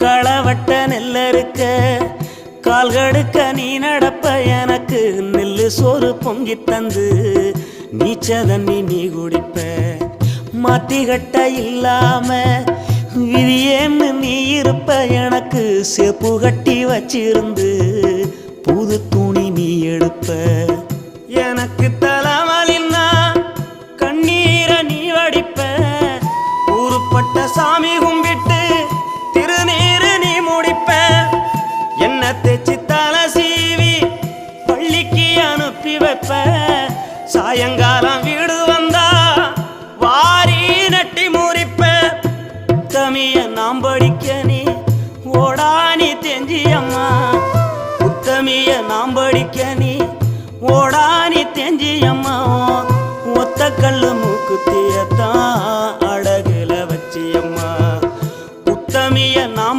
களவட்ட நெல்லறுக்க கால்கடுக்க நீ நடப்ப எனக்கு நெல்லு சோறு பொங்கி தந்து நீச்ச தண்ணி நீ குடிப்ப மாத்தி கட்ட இல்லாம விதியேன்னு நீ இருப்ப எனக்கு சேப்பு கட்டி வச்சிருந்து புது துணி நீ எடுப்ப எனக்கு தலைவலின்னா கண்ணீரை நீ வடிப்ப ஊருப்பட்ட சாமி கும்பிட்டு திருநீரு நீ முடிப்ப என்ன தேச்சி தலை சீவி பள்ளிக்கு அனுப்பி வைப்ப சாயங்காலம் வீடு வந்தா வாரி நட்டி முறிப்ப உத்தமிய நாம் படிக்க நீ ஓடானி தெஞ்சி அம்மா உத்தமிய நாம் படிக்க நீ ஓடானி தெஞ்சி அம்மா ஒத்த கல்லு மூக்குத்தியத்தான்